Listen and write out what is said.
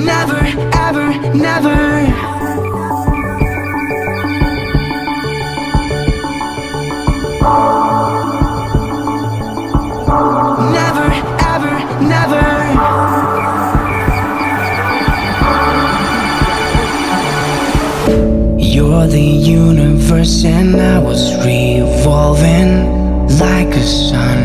Never, ever, never. Never, ever, never. You're the universe and I was revolving like a sun.